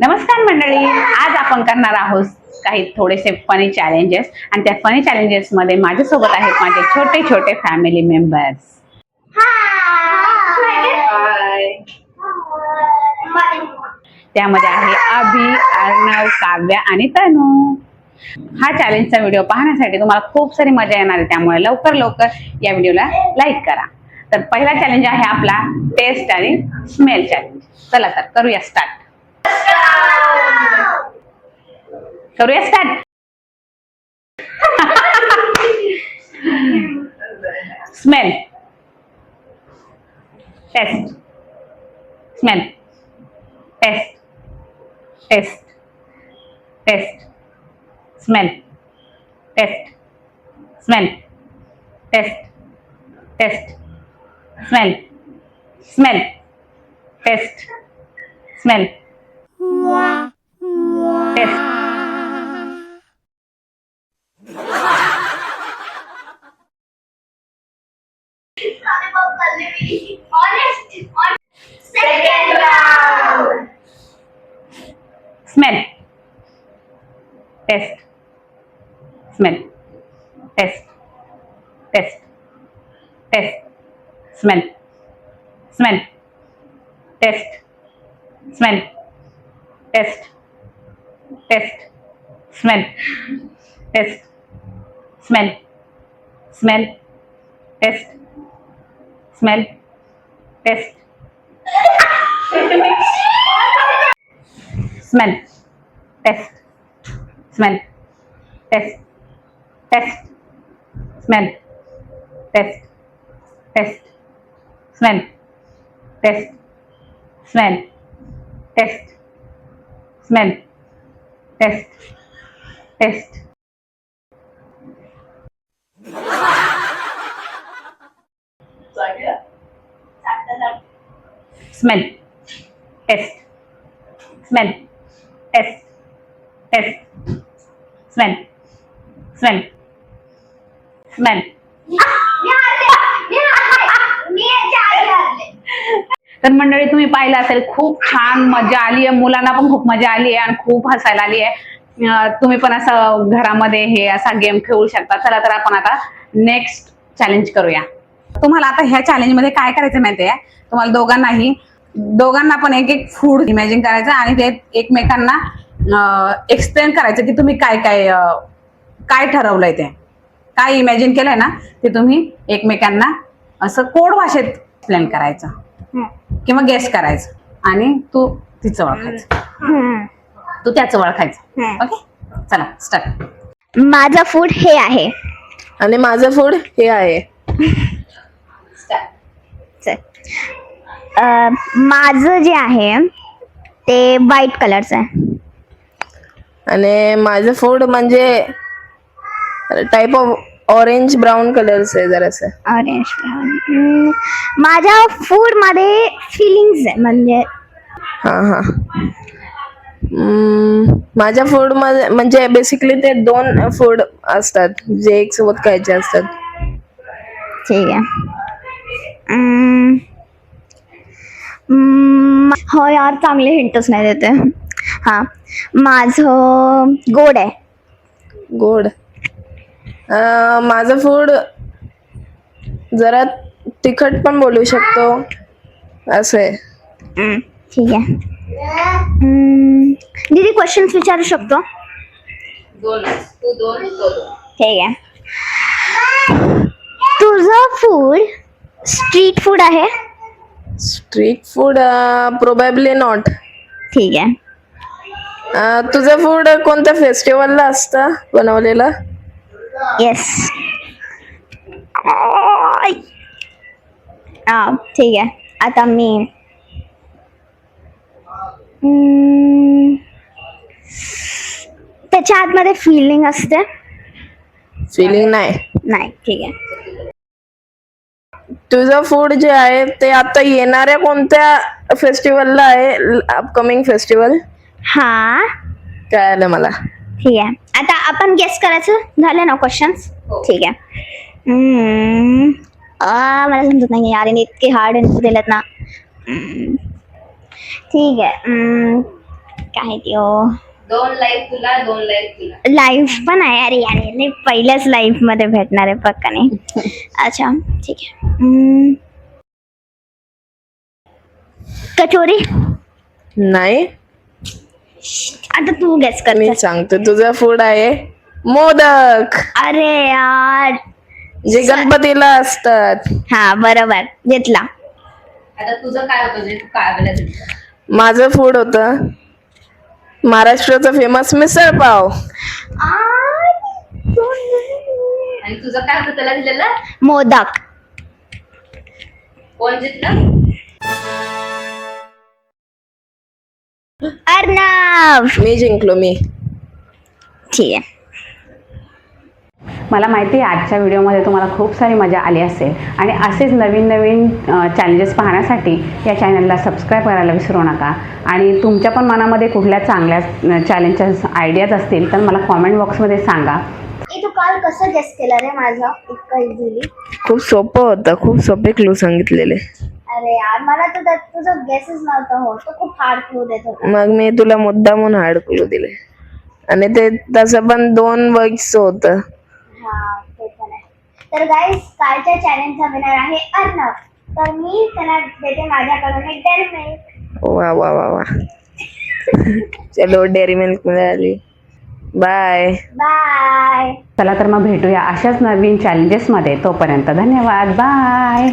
नमस्कार मंडळी, आज आपण करणार आहोत काही थोडेसे फनी चॅलेंजेस आणि त्या फनी चॅलेंजेस मध्ये माझ्यासोबत आहेत माझे छोटे छोटे फॅमिली मेंबर्स. त्यामध्ये आहे अभि, अर्णव, काव्या आणि तनू. हा चॅलेंजचा व्हिडिओ पाहण्यासाठी तुम्हाला खूप सारी मजा येणार आहे, त्यामुळे लवकर या व्हिडिओला लाईक करा. तर पहिला चॅलेंज आहे आपला टेस्ट आणि स्मेल चॅलेंज. चला तर करूया start. Smell test. Smell test. Test test. Smell test. Smell test. Test. Smell. Smell test. Smell test. Second round. Smell. Test. Smell. Test. Test. Test. Smell. Smell. Test. Smell. Test. Test. Smell. Test. Smell. Smell. Test. Smell. Test. Smell. Test. Smell. Test. Test. Smell. Test. Test. Smell. Test. Smell. Test. Smell. Test. Test. Smell. Test. Smell. Test. Test. Smell. Smell. Smell. तर मंडळी, तुम्ही पाहिलं असेल खूप छान मजा आली आहे, मुलांना पण खूप मजा आली आहे आणि खूप हसायला आली आहे. तुम्ही पण असं घरामध्ये हे असा गेम खेळू शकता. चला तर आपण आता नेक्स्ट चॅलेंज करूया. तुम्हाला आता ह्या चॅलेंज मध्ये काय करायचं माहितीये, तुम्हाला दोघांना पण एक एक फूड इमॅजिन करायचं आणि ते एकमेकांना एक्सप्लेन करायचं की तुम्ही काय ठरवलंय, ते काय इमॅजिन केलंय ना ते तुम्ही एकमेकांना असं कोड भाषेत एक्सप्लेन करायचं किंवा गेस करायचं आणि तू तिचं ओळखायचं, तू त्याचं ओळखायचं. ओके, चला स्टार्ट. माझं फूड हे आहे आणि माझं फूड हे आहे. माझं जे आहे ते व्हाईट कलरचं आहे आणि माझं फूड म्हणजे टाइप ऑफ ऑरेंज ब्राऊन कलरचं आहे जरासं. ऑरेंज. माझ्या फूड मध्ये फिलिंग्स आहे, म्हणजे हा. माझ्या फूड मध्ये म्हणजे बेसिकली ते दोन फूड असतात जे एक सोबत खायचे असतात. ठीक आहे. हो यार, चांगले हिंटच नाही देते. हा, माझं गोड आहे. गोड. माझं फूड जरा तिखट पण बोलू शकतो असं आहे. ठीक आहे. दीदी क्वेश्चन्स विचारू शकतो? ठीक आहे. तुझं फूड स्ट्रीट फूड आहे? Street food probably not. ठीक आहे. तुझं फूड कोणत्या फेस्टिवलला असतं बनवलेलं? येस. ठीक आहे. आता मी त्याच्या आतमध्ये फिलिंग असते? फिलिंग नाही. नाही. ठीक आहे. तुझं फूड जे आहे ते आता येणाऱ्या कोणत्या फेस्टिवलला आहे? Upcoming festival? हा, काय आलं मला. ठीक आहे. आता आपण गेस करायचं झालं ना क्वेश्चन्स? ठीक आहे. मला समजत नाही यार, इतके हार्ड दिलेत ना. ठीक आहे. काय त्यो 2 लाईफ तुला 2 लाईफ तुला. लाईफ पण आहे. अरे यार नाही पहिल्याच लाईफ मध्ये भेटणार आहे पक्का नाही. अच्छा ठीक आहे. कचोरी. नाही, आता तू गेस कर. मी सांगतो तुझं फूड आहे मोदक, अरे यार जे गणपतीला असतात. हा बरोबर घेतला. आता तुझं काय होतं जे तू काय माझं फूड होतं महाराष्ट्राचं फेमस मिसळ पाव. आणि तुझं काय होतं त्याला दिलेलं? मोदक. कोण जिंकलं? अर्णव. मी जिंकलो. मी ठीक आहे. मला माहिती आहे आजच्या व्हिडिओमध्ये तुम्हाला खूप सारी मजा आली असेल आणि असेच नवीन नवीन चॅलेंजेस पाहण्यासाठी या चॅनलला सबस्क्राईब करायला विसरू नका. आणि तुमच्या पण मनामध्ये कुठल्या चांगल्या चॅलेंजेस आयडियाज असतील तर मला कॉमेंट बॉक्समध्ये सांगा. तू काल कसं गेस केलं रे माझं इतकं इझिली? खूप सोपं होतं, खूप सोपे क्लू सांगितलेले. अरे यार मला तर तुझं गेसच नव्हतं होत. तो खूप हार्ड क्लू देत होता. मग मी तुला मुद्दामून हार्ड क्लू दिले आणि ते तसं पण 2 वर्ड्स होतं. हा ते पण आहे. तर गाईस कालच्या चॅलेंजचा विनर आहे अर्णव. तर मी त्याला देते माझ्याकडून एक डेअरी मिल्क. वा वा वा वा. चलो डेअरी मिल्क मिळाली. Bye bye. चला तर मग भेटूया अशाच नवीन चॅलेंजेसमध्ये. तोपर्यंत धन्यवाद. बाय.